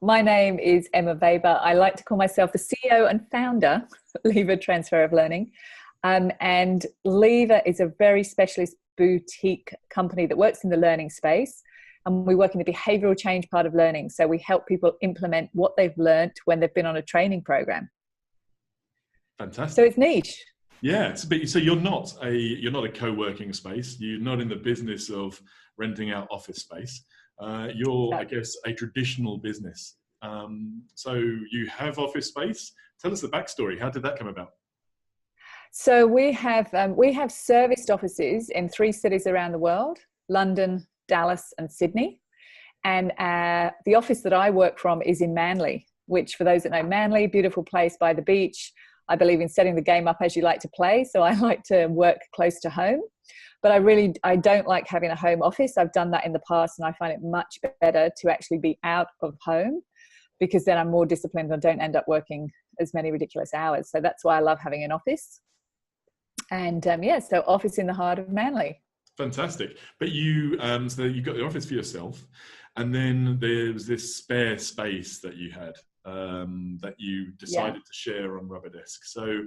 my name is Emma Weber. I like to call myself the CEO and founder of Lever Transfer of Learning. And Lever is a very specialist boutique company that works in the learning space. And we work in the behavioral change part of learning. So we help people implement what they've learned when they've been on a training program. Fantastic. So it's niche. Yeah. So you're not a co-working space. You're not in the business of renting out office space. You're, I guess, a traditional business. So you have office space. Tell us the backstory. How did that come about? So we have serviced offices in 3 cities around the world: London, Dallas, and Sydney. And the office that I work from is in Manly, which, for those that know Manly, beautiful place by the beach. I believe in setting the game up as you like to play. So I like to work close to home. But I don't like having a home office. I've done that in the past, and I find it much better to actually be out of home, because then I'm more disciplined and don't end up working as many ridiculous hours. So that's why I love having an office. And so office in the heart of Manly. Fantastic. But you got the office for yourself, and then there was this spare space that you had that you decided to share on Rubberdesk. So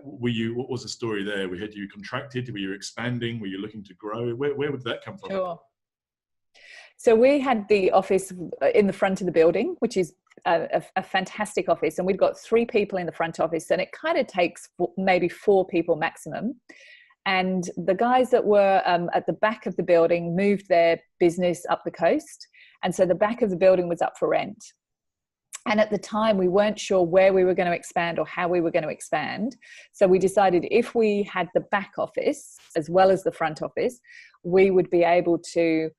what was the story there? Had you contracted? Were you expanding? Were you looking to grow? Where would that come from? Sure. So we had the office in the front of the building, which is a fantastic office. And we've got 3 people in the front office, and it kind of takes maybe 4 people maximum. And the guys that were at the back of the building moved their business up the coast. And so the back of the building was up for rent. And at the time, we weren't sure where we were going to expand or how we were going to expand. So we decided if we had the back office as well as the front office, we would be able to,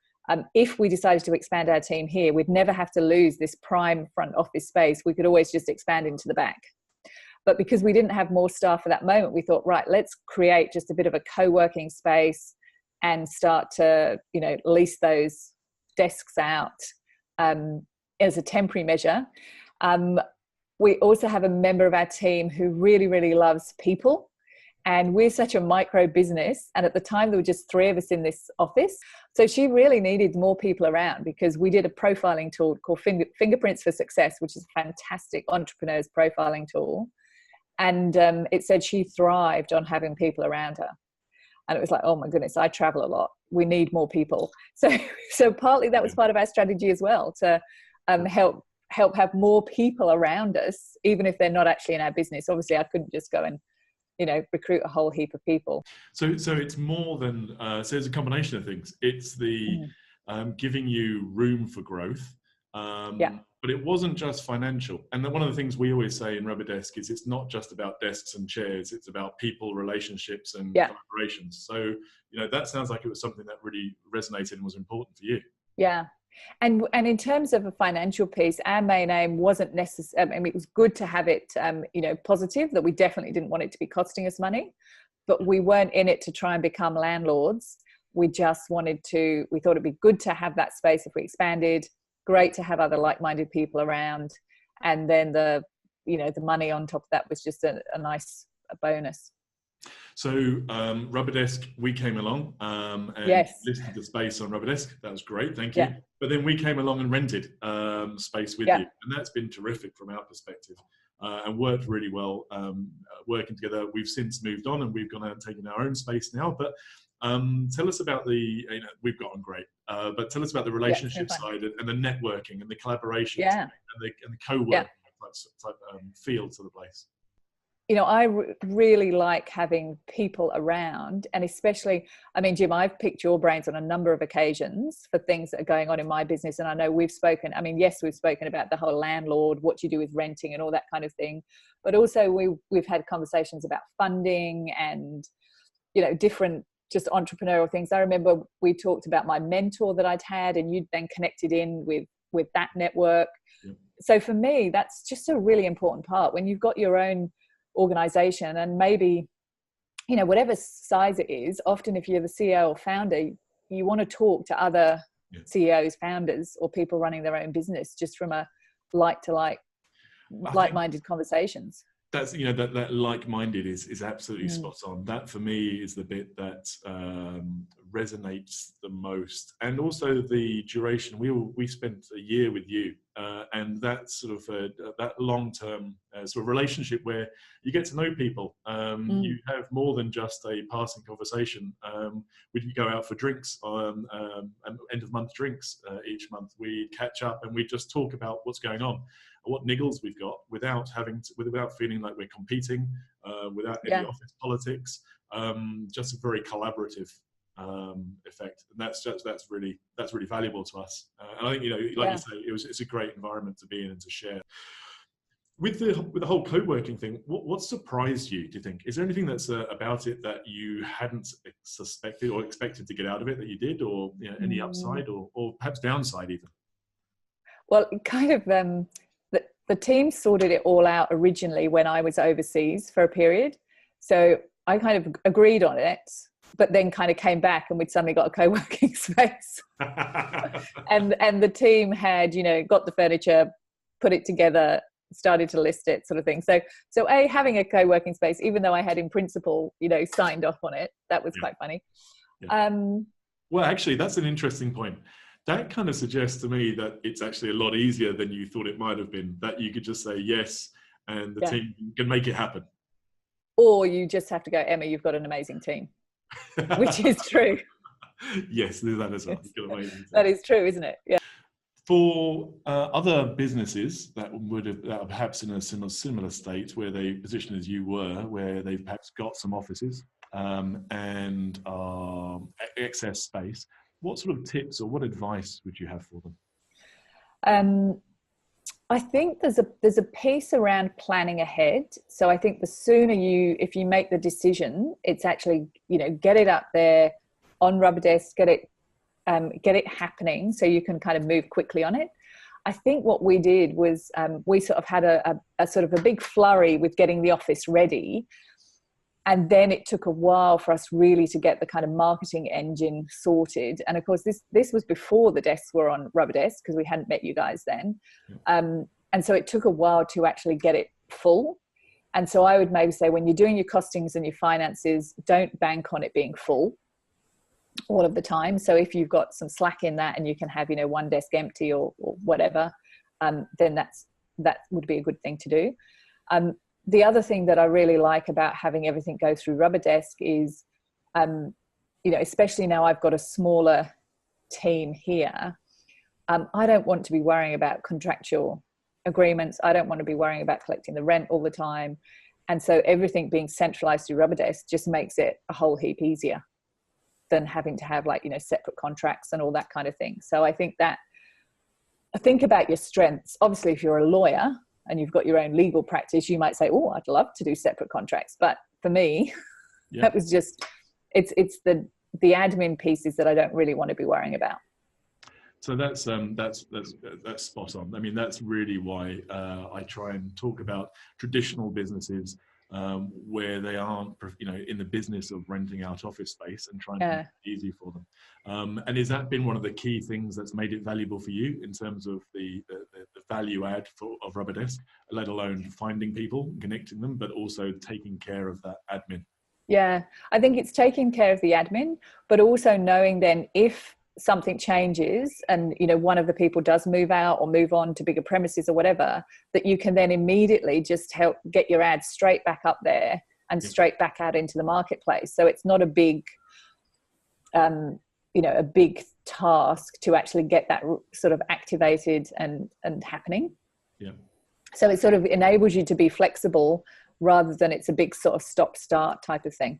if we decided to expand our team here, we'd never have to lose this prime front office space. We could always just expand into the back. But because we didn't have more staff at that moment, we thought, right, let's create just a bit of a co-working space and start to, lease those desks out as a temporary measure. We also have a member of our team who really, really loves people. And we're such a micro business. And at the time, there were just 3 of us in this office. So she really needed more people around, because we did a profiling tool called Fingerprints for Success, which is a fantastic entrepreneur's profiling tool. And it said she thrived on having people around her. And it was like, oh my goodness, I travel a lot. We need more people. So partly that was part of our strategy as well, to help have more people around us, even if they're not actually in our business. Obviously, I couldn't just go and recruit a whole heap of people. So it's more than, so it's a combination of things. It's the giving you room for growth. But it wasn't just financial. And then one of the things we always say in Rubberdesk is it's not just about desks and chairs. It's about people, relationships, and collaborations. So, that sounds like it was something that really resonated and was important for you. Yeah. And in terms of a financial piece, our main aim wasn't necessarily, it was good to have it, positive, that we definitely didn't want it to be costing us money, but we weren't in it to try and become landlords. We just we thought it'd be good to have that space if we expanded, great to have other like-minded people around. And then the money on top of that was just a nice bonus. So Rubberdesk, we came along and listed the space on Rubberdesk. That was great, thank you. But then we came along and rented space with you, and that's been terrific from our perspective, and worked really well working together. We've since moved on, and we've gone out and taken our own space now. But tell us about we've got on great, but tell us about the relationship side and the networking and the collaboration and the co-working type feel to the place. I really like having people around, and especially, Jim, I've picked your brains on a number of occasions for things that are going on in my business. And I know we've spoken about the whole landlord, what you do with renting and all that kind of thing. But also we've had conversations about funding and, different just entrepreneurial things. I remember we talked about my mentor that I'd had, and you'd then connected in with that network. Yep. So for me, that's just a really important part when you've got your own organization, and maybe whatever size it is. Often if you're the CEO or founder, you want to talk to other CEOs, founders, or people running their own business, just from a like-minded conversations. That's that like-minded is absolutely spot on. That for me is the bit that resonates the the most, and also the duration. We spent a year with you, and that sort of that long-term sort of relationship where you get to know people. You have more than just a passing conversation. We'd go out for drinks on end of month drinks each month. We catch up and we just talk about what's going on, what niggles we've got, without feeling like we're competing, without any office politics. Just a very collaborative effect, and that's really valuable to us. And I think, you know, like you say, it's a great environment to be in and to share. With the whole co-working thing, what surprised you, do you think? Is there anything that's about it that you hadn't suspected or expected to get out of it that you did, or, you know, any upside or perhaps downside even? Well, kind of the team sorted it all out originally when I was overseas for a period. So I kind of agreed on it, but then kind of came back and we'd suddenly got a co-working space. and the team had, you know, got the furniture, put it together, started to list it, sort of thing. So having a co-working space, even though I had in principle, you know, signed off on it, that was quite funny. Well, actually, that's an interesting point. That kind of suggests to me that it's actually a lot easier than you thought it might have been, that you could just say yes and the team can make it happen. Or you just have to go, Emma, you've got an amazing team, which is true. Yes, there's that as well. You've got an amazing team. That is true, isn't it? Yeah. For other businesses that are perhaps in a similar state where they position as you were, where they've perhaps got some offices and excess space, what sort of tips or what advice would you have for them? I think there's a piece around planning ahead. So I think the sooner if you make the decision, it's actually, you know, get it up there on Rubberdesk, get it happening so you can kind of move quickly on it. I think what we did was we sort of had a sort of a big flurry with getting the office ready. And then it took a while for us really to get the kind of marketing engine sorted. And of course, this was before the desks were on Rubberdesk, because we hadn't met you guys then. And so it took a while to actually get it full. And so I would maybe say, when you're doing your costings and your finances, don't bank on it being full all of the time. So if you've got some slack in that and you can have, you know, one desk empty or whatever, then that would be a good thing to do. The other thing that I really like about having everything go through Rubberdesk is, you know, especially now I've got a smaller team here, I don't want to be worrying about contractual agreements. I don't want to be worrying about collecting the rent all the time. And so everything being centralized through Rubberdesk just makes it a whole heap easier than having to have, like, you know, separate contracts and all that kind of thing. So I think about your strengths. Obviously, if you're a lawyer and you've got your own legal practice, you might say, oh, I'd love to do separate contracts. But for me, that was just, it's the admin pieces that I don't really want to be worrying about. So that's spot on. I mean, that's really why I try and talk about traditional businesses where they aren't, you know, in the business of renting out office space, and trying to make it easy for them. And has that been one of the key things that's made it valuable for you in terms of the value add of Rubberdesk, let alone finding people, connecting them, but also taking care of that admin? Yeah, I think it's taking care of the admin, but also knowing then if something changes and, you know, one of the people does move out or move on to bigger premises or whatever, that you can then immediately just help get your ads straight back up there and straight back out into the marketplace. So it's not a big, you know, a big task to actually get that sort of activated and happening. Yeah. So it sort of enables you to be flexible rather than it's a big sort of stop-start type of thing.